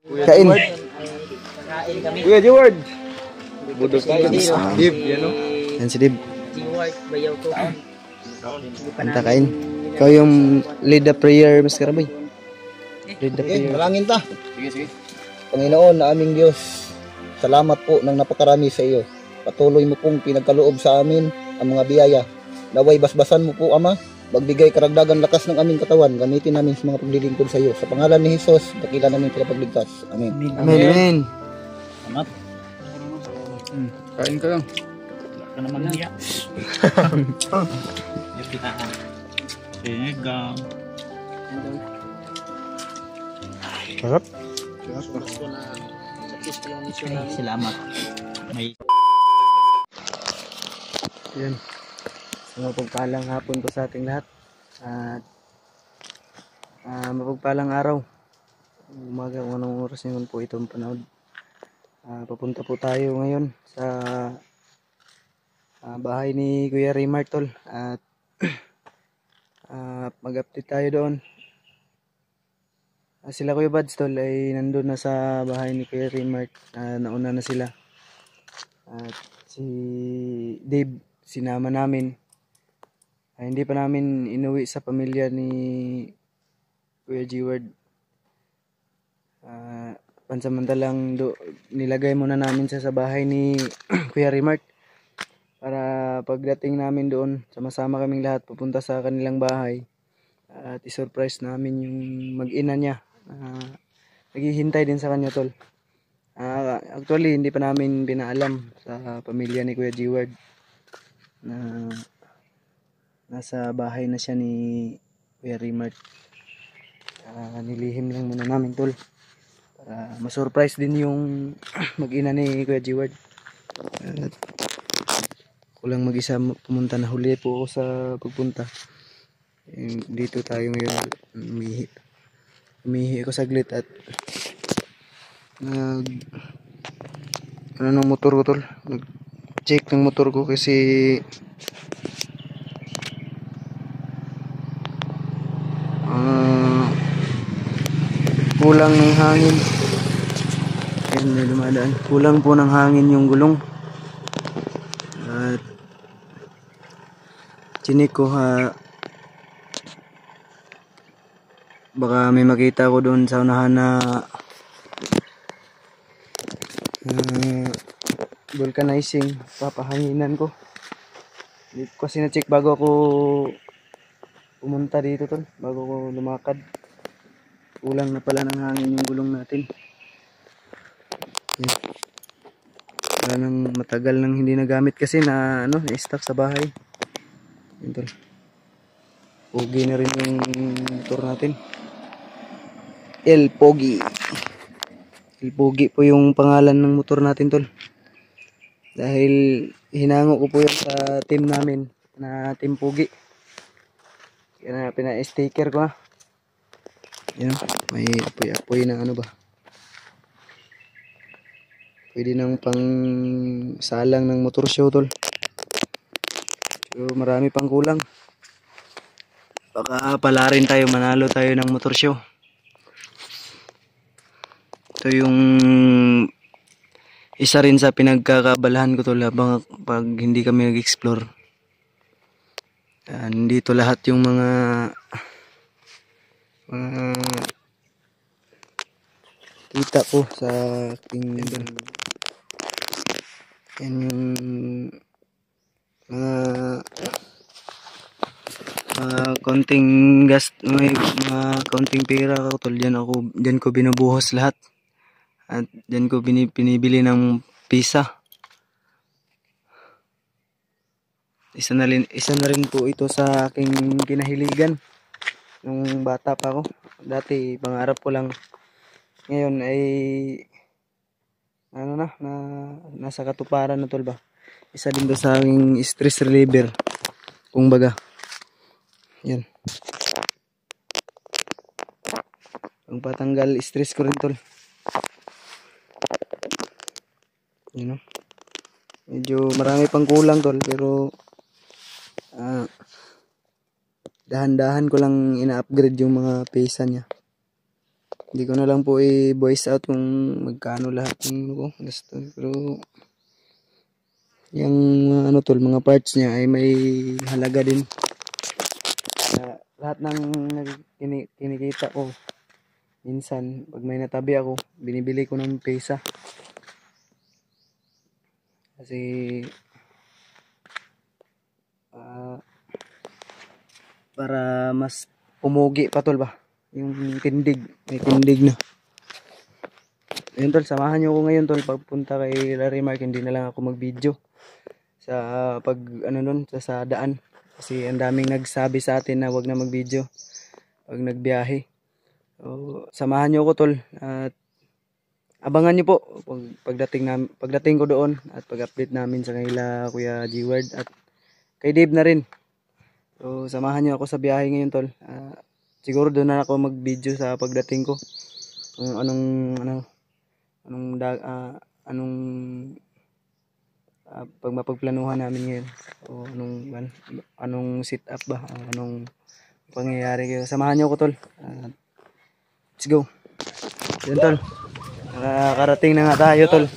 Kain. Kuya Jeward. Budok tayo. Dib, yan o. Yan si Dib. Jeward, bayaw ko. Kanta kain. Ikaw yung lead the prayer, Mas Karaboy. Lead the prayer. Malangin ta. Sige. Panginoon na aming Diyos, salamat po ng napakarami sa iyo. Patuloy mo pong pinagkaloob sa amin ang mga biyaya. Naway basbasan mo po, Ama. Magbigay karagdagan lakas ng aming katawan. Gamitin namin sa mga paglilingkod sa iyo. Sa pangalan ni Jesus, dakila namin pinapagligtas. Amen. Amen. Salamat. Kain ka lang. Wala ka naman niya. Sigang. Sarap. Salamat. May Yan. So, mapagpalang hapon po sa ating lahat. At mapagpalang araw. Umaga kung anong oras naman po itong panahon. Papunta po tayo ngayon sa bahay ni Kuya Raymart tol. At mag-update tayo doon. Sila Kuya Bads tol ay nandun na sa bahay ni Kuya Raymart. Nauna na sila. At si Dave sinama namin. Hindi pa namin inuwi sa pamilya ni Kuya Jeward. Pansamantalang nilagay muna namin siya sa bahay ni Kuya Raymart para pagdating namin doon, sama-sama kaming lahat pupunta sa kanilang bahay at isurprise namin yung mag-ina niya. Naghihintay din sa kanya tol. Actually hindi pa namin pinaalam sa pamilya ni Kuya Jeward na nasa bahay na siya ni Kuya Raymart. Nilihim lang muna namin tol para ma-surprise din yung mag-ina ni Kuya Jeward. Kulang mag-isa pumunta, na huli po ako sa pagpunta. Dito tayo ngayon, umihi ako saglit at ano ng motor ko tol, nag-check ng motor ko kasi kulang ng hangin. Yan, may dumadaan. Kulang po ng hangin yung gulong. At chinik ko baka may makita ko doon sa unahan na vulcanizing. Papahanginan ko. Hindi ko kasi na-check bago ako pumunta dito tol. Bago ko lumakad. Kulang na pala ng hangin yung gulong natin. Yan. Wala nang matagal nang hindi nagamit kasi na-stock sa bahay. Yan tol. Pogi na rin yung motor natin. El Pogi. El Pogi po yung pangalan ng motor natin tol. Dahil hinango ko po yan sa team namin na Team Pogi. Kaya pina-sticker ko Yan, may apoy ng ano ba. Pwede nang pang salang ng motor show tol. So marami pang kulang. Baka pala rin tayo, manalo tayo ng motor show. Ito yung isa rin sa pinagkakabalahan ko tol habang pag hindi kami nag-explore. Dito lahat yung mga kita po sa aking yan yung konting gas, may mga konting pera ko tol, diyan ko binubuhos lahat at diyan ko pinibili ng pizza. Isa na rin po ito sa aking kinahiligan nung bata pa ako. Dati pangarap ko lang, ngayon ay nasa katuparan na tol ba. Isa din to sa aking stress reliever kung baga. Yan, ang patanggal stress ko rin tol. Medyo marami pang kulang tol, pero dahan-dahan ko lang ina-upgrade yung mga pesa niya. Hindi ko na lang po i-voice out kung magkano lahat ng ko gasto. Pero yung ano tol, mga parts niya ay may halaga din. Lahat ng kinikita ko, minsan pag may natabi ako, binibili ko ng pesa. Kasi para mas pumugi pa tol ba? Yung tindig, may tindig na. Ayun tol, samahan niyo ako ngayon tol pagpunta kay Larry Mark. Hindi na lang ako mag-video sa pag ano nun, sa daan. Kasi ang daming nagsabi sa atin na wag na mag-video pag nagbiyahe. So, samahan niyo ako tol at abangan niyo po pagdating ko doon at pag-update namin sa kanila Kuya G-Ward at kay Dave na rin. So, samahan niyo ako sa biyahe ngayon tol. Siguro doon na ako mag-video sa pagdating ko. Kung pag mapagplanuhan namin ngayon. O anong sit up ba? Anong pangyayari kayo. Samahan niyo ako tol. Let's go. Yan tol. Nakakarating na nga tayo tol.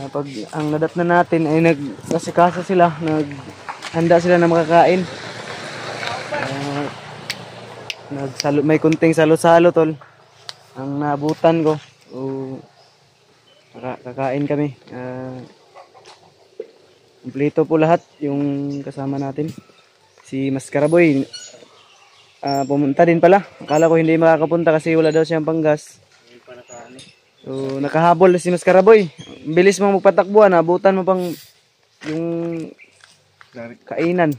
Pag ang nadat na natin ay nagkasikaso sila, naghanda sila na makakain. May kunting salo-salo tol ang naabutan ko. Kakain kami. Kompleto po lahat yung kasama natin. Si Mascaraboy pumunta din pala. Akala ko hindi makakapunta kasi wala daw siyang panggas. So nakahabol si Mascaraboy. Bilis mo magpatakbuhan, naabutan mo pang yung kainan.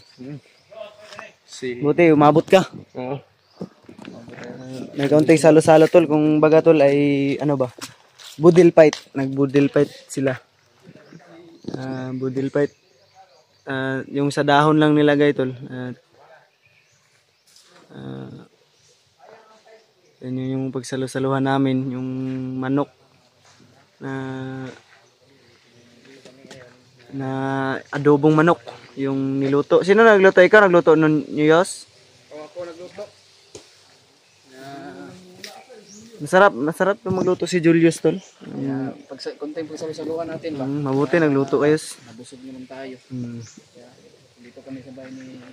Buti umabot ka. Oo. May kaunting salo-salo tol. Kung baga tol ay ano ba, budil fight. Nag-budil fight sila. Budil fight. Yung sa dahon lang nilagay tol. Yan yung pagsalo-saluhan namin. Yung manok na adobong manok. Yung niluto. Sino nagluto? Ikaw nagluto nun, Yos? Ako nagluto. Masarap yung magluto si Julius tol. Konting pagsalusaluhan natin ba? Mabuti nagluto kayo. Nabusog naman tayo. Dito kami sa bahay ni...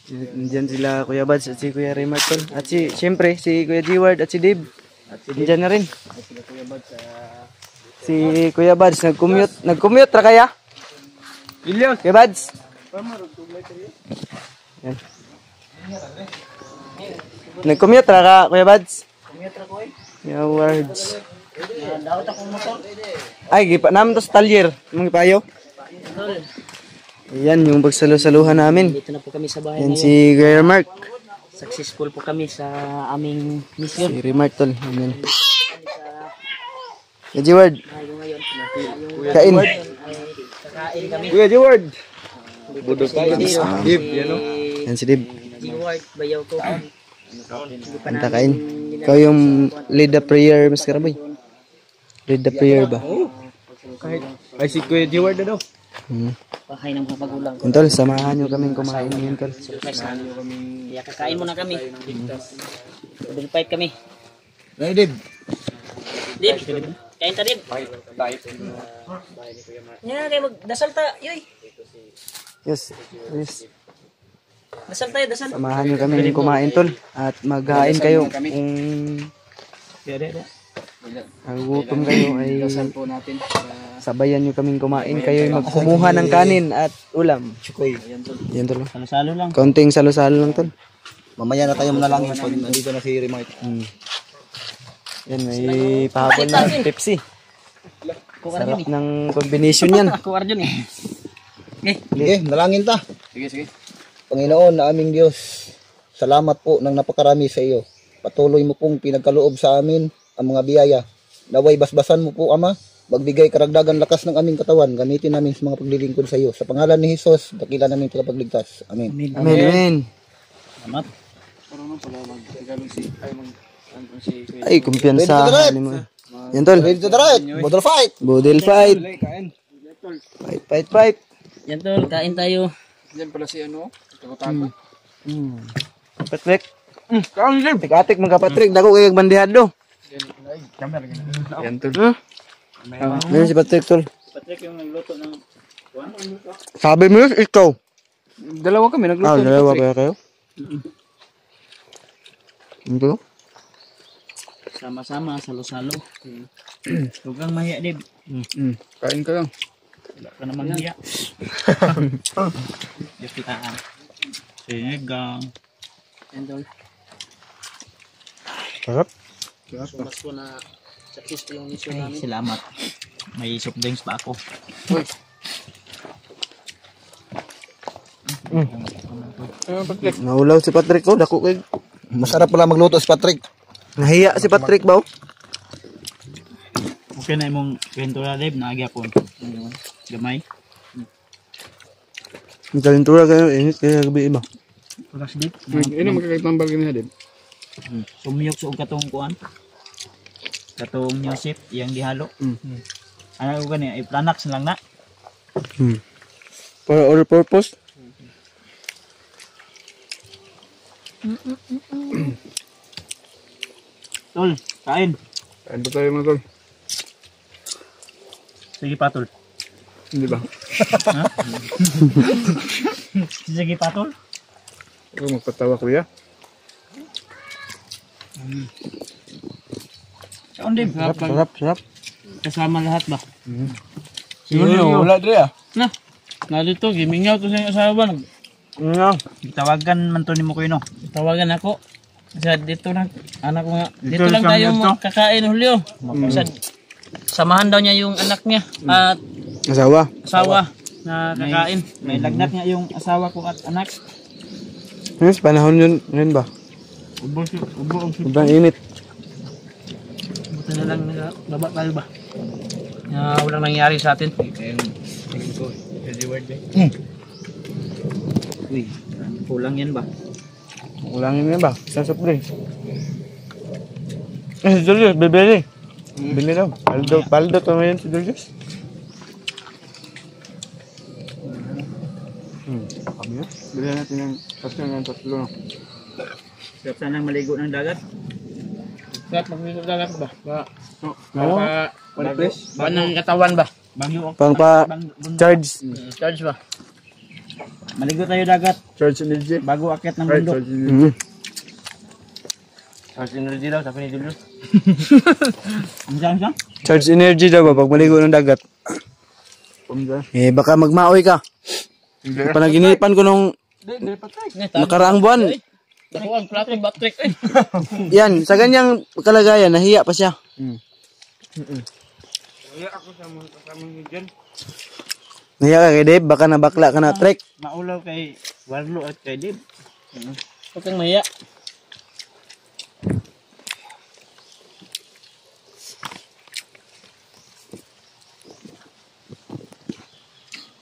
Nandiyan sila Kuya Bads at si Kuya Raymart tol. At siyempre si Kuya G-Ward at si Dave. Nandiyan na rin. At sila Kuya Bads. Si Kuya Bads nag-commute ra kaya? Ilyos. Kuya Bads. Yan. Nag-commute ra ka Kuya Bads? Kuya ko eh. Kuya Words. Daot akong motor. Ay, gipa namin to sa talyer. Mga payo. Ayan yung pagsalo-saluhan namin. Dito na po kami sa bahay Yan ngayon. si Kuya Mark. Successful po kami sa aming mission. Si Remark tol. Ayan. Kuya G-Ward. Ngayon, Kain. kakain kami. Kuya G-Ward. Budog tayo. Dib. Yan si Dib. G-Ward, bayaw ko. Kanta kain. Ikaw yung lead the prayer, Mas Karaboy. Lead the prayer ba? Ay si Kuya G-Ward na daw. Bahay ng mga magulang ko. Yan tol, samahan nyo kaming kumain ngayon tol. Kaya kakain muna kami. Budol fight kami. Ay Dib. Dib, kain ta Dib. Yan, kayo magdasal ta. Yoy, Yes. dasal tayo, dasal. Samahan nyo kaming kumain tol. At maghain kayo. Kung nagugutom kayo ay Po natin. sabayan nyo kaming kumain. Kayo ay magkumuha ng kanin at ulam. Chukoy. Yan tol. Salo-salo lang. Kaunting salo-salo lang tol. Mamaya na tayo manalangin pag nandito na si Remark. Yan, may pahabol na Pepsi. Kuwar Sarap yun ng combination yan. Kuwar yun eh. Sige, nalangin ta. Sige. Panginoon na aming Diyos, salamat po ng napakarami sa iyo. Patuloy mo pong pinagkaloob sa amin ang mga biyaya. Naway basbasan mo po, Ama. Magbigay karagdagan lakas ng aming katawan. Gamitin namin sa mga paglilingkod sa iyo. Sa pangalan ni Jesus, dakila namin tagapagligtas. Amen. Amen. Salamat. Ay, kumpiyansa. Yan tol. Ready to the right. Model fight. Budel fight. Fight. Yan tol, kain tayo. Yan pala si ano. Perfect. Kaon Jim. Ikatik mga Patrick, dako kay bandihad do. Yan tol. Ngayon si Patrick tol. Patrick yung nagluto ng kuwan. Sabi mo yun, ikaw. Dalawa kami nagluto. Dalawa kaya kayo? Ito? Sama-sama, salo-salo. Huwag kang mahiya, Dib. Kain ka lang. Wala ka naman hiya. Diyos kita. Sinigang. Endol. Sarap. Sumas ko na successful yung mission namin. Salamat. May soft drinks pa ako. Naulaw si Patrick ko, dako kay. Masarap pala magluto si Patrick. Nahiya si Patrick ba? Okay na imong kwento na, Dib. Naagya po. Gamay. Ang kalintura kayo, init kaya gabi iba. Pulas, Dib. Ino magkakitambal ka niya, Dib? Sumiyok sa katong kuan. Katong Yosef, iyang gihalo. Ano ko gani, iplanax lang na. Para all purpose? Tol, kain. Kain pa tayo mga tol. Sige pa, Tol. Hindi ba? Sige pa, Tol. Ako magpatawa kuya. Saan, Dib? Sarap. Kasama lahat ba? Yun, wala dre ah. Na dito, gimingaw to sa asawa. Tawagan man to ni mo ko yun. Tawagan ako. Kasi dito lang, anak ko nga. Dito lang tayo kakain, Julio. Kasi samahan daw niya yung anak niya at asawa na kakain. May lagnat nga yung asawa ko at anak. Yes, panahon yun ba? Ubo. Sobrang init. Buti na lang baba tayo ba? Walang nangyari sa atin. Uy, kulang yan ba? Ulangin nga ba? Isang soft drinks. Si Julius, bibili. Bili daw. Paldo to ngayon si Julius. Kami yun. Bili natin yung tatlo. Sarap sanang maligo ng dagat. Sarap magligo ng dagat ba? Panang katawan ba? Pang pa charge. Charge ba? Maligo tayo dagat. Charge energy. Bago akit ng bundok. Charge energy daw, sabi ni Julius. Saan? Charge energy daw ba pag maligo ng dagat? Baka magmaoy ka. Panaginipan ko nung nakaraang buwan. Ako ang plato battery. Yan, sa ganyang kalagayan, nahiya pa siya. Nahiya ka kay Dave, baka nabakla ka na trek. Maulaw kay Warlo at kay Dib. Huwag kang mahiya.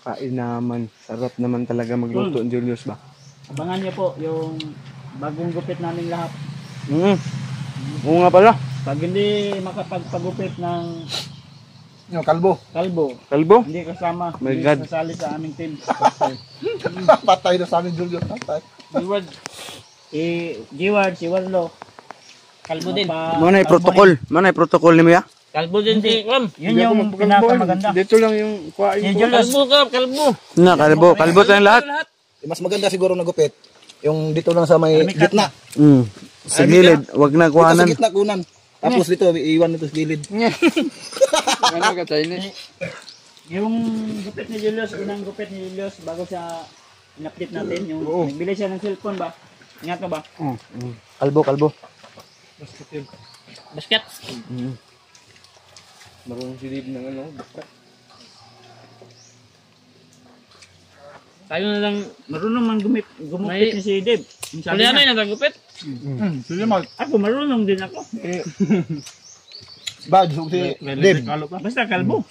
Kain naman, sarap naman talaga magluto ang Julius ba? Abangan niyo po yung bagong gupit namin lahat. Oo nga pala. Pag hindi makapagpagupit ng Kalbo. Kalbo? hindi kasama, My hindi God. kasali sa aming team. Patay na sa amin, Julio. Patay. Giward, si Warlo. Kalbo din. Manay protocol ni Mia? Kalbo din si Ram. Yun yung pinakamaganda. Dito lang yung kuhain Si Julius. Kalbo. Na, kalbo tayong lahat. Mas maganda siguro na gupit. Yung dito lang sa may gitna. Sa gilid, wag na Dito kuhanan. sa gitna kunan. Tapos dito, iwan nito sa gilid. Ano ka tayo ni? Yung gupit ni Julius, unang gupit ni Julius, bago siya in-update natin, yung nagbili siya ng cellphone ba? Ingat ka ba? Kalbo. Basket. Marunong si Dave ng ano, basket. Tayo na lang, marunong man gumupit ni si Dave. Sabi niya, na nagupit? Sige mag. Ako, marunong din ako. Badge, si Dave. Basta kalbo.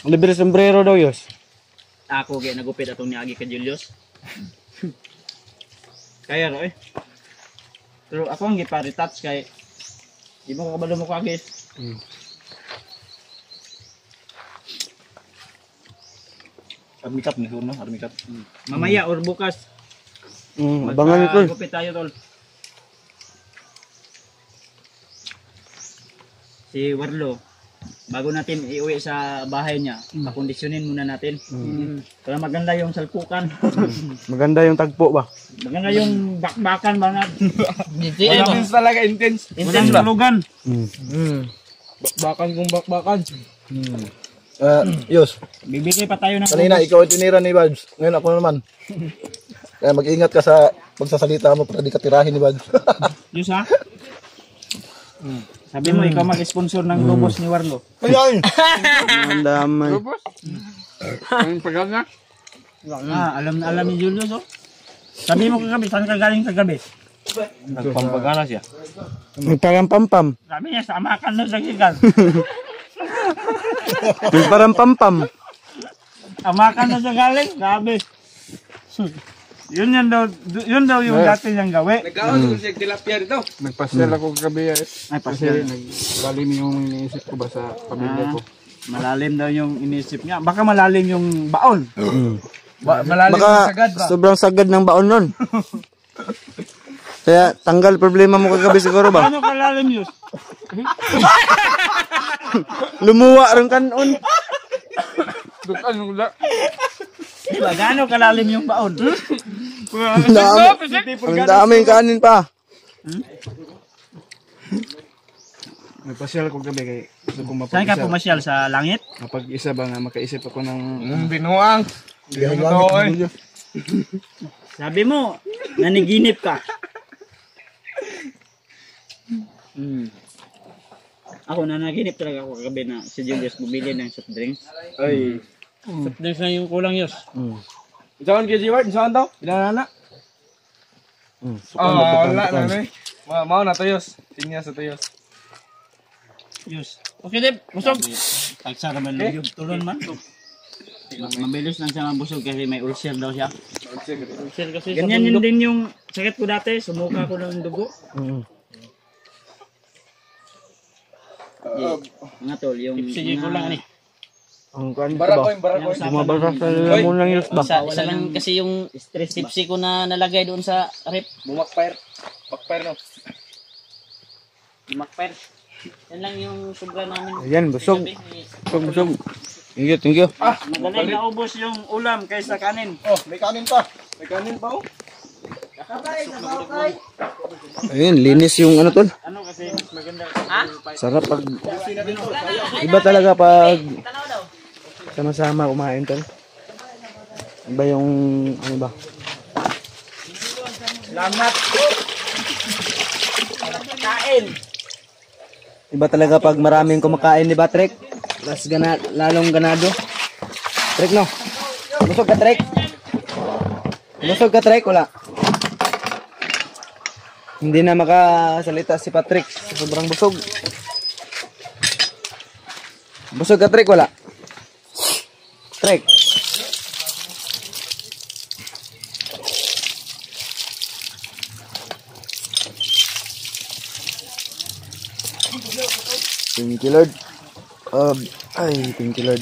Libre sombrero daw yos. Ako kaya nagupit atong niagi ka Julius. Kaya ro eh. Pero ako ang gipa-retouch kay di mo kabalo mo kagis. Armikat ni Armikat. Mamaya or bukas. Abangan ko. Gupit tayo tol. si Warlo, bago natin iuwi sa bahay niya, pakondisyonin muna natin. Para maganda yung salpukan. Maganda yung tagpo ba? Maganda yung bakbakan ba na. Intense talaga, intense. Intense tulugan. Bakbakan kung bakbakan. Yus, Bibigay pa tayo ng kanina ikaw ang tinira ni Babs. Ngayon ako naman. Kaya mag-ingat ka sa pagsasalita mo para di ka tirahin ni Babs. Yus ha? Sabi mo, ikaw mag-sponsor ng lubos ni Warlo. Ayan! Ang damay. Ang pagkaka. Alam na alam ni Julius, oh. Sabi mo kagabi, saan ka galing kagabi? Nagpampagana siya. Parang pampam. Sabi niya, sama ka na sa gigan. Parang pampam. Amakan na sa galing, sabi. Yun daw yung dati niyang gawi. Nagkaon ko siya tilapia dito. Nagpasyal ako kagabi Ay, kasi pasya. naglalim yung iniisip ko ba sa pamilya ko. Malalim daw yung inisip niya. Baka malalim yung baon. Malalim Baka sa sagad ba? sobrang sagad ng baon nun. Kaya tanggal problema mo kagabi siguro ba? Ano kalalim yun? Lumuwa rin kanon. Dukan mo da. Diba, gaano kalalim yung baon? Ang daming kanin pa. Nagpasyal ako gabi kay gusto ko Saan ka mapag-isa. pumasyal? Sa langit? Mapag-isa ba nga makaisip ako ng Binuang. Binuang. Sabi mo, naniginip ka. Ako nanaginip talaga ako kagabi na si Julius bumili ng soft drinks. Ay. Soft drinks na yung kulang yus. Saan kay Jiward? Saan daw? Pinanana? Wala na eh. Mao na tuyos. Tingnan sa tuyos. Yus. Okay, Deb. Busog. Tagsa naman yung tulon man. Mabilis lang siya mabusog kasi may ulcer daw siya. Ulcer kasi ganyan yun din yung sakit ko dati. Sumuka ko ng dugo. Mga tol, yung sige ko lang ni. Ang kanin pa ba? Barakoy. Bumabasa sa lamunan yung ba? Isa lang kasi yung stress tipsy ko na nalagay doon sa rep. Bumakpair. Bakpair no. Makper. Yan lang yung sobra namin. Ayan, busog. Busog. Thank you, thank you. Madaling naubos yung ulam kaysa kanin. Oh, may kanin pa. May kanin pa oh. Ayun, linis yung ano tol. Ano kasi mas maganda. Sarap pag... Iba talaga pag... Sama-sama kumain tol. Iba yung... Ano ba? Salamat. Kain. Iba talaga pag maraming kumakain, di ba, Trek? Lalong ganado. Trek, no? Busog ka, Trek? Busog ka, Trek? Wala. Hindi na makasalita si Patrick. Sobrang busog. Busog ka, Trek? Wala. Trek. Thank you, Lord. Thank you, Lord.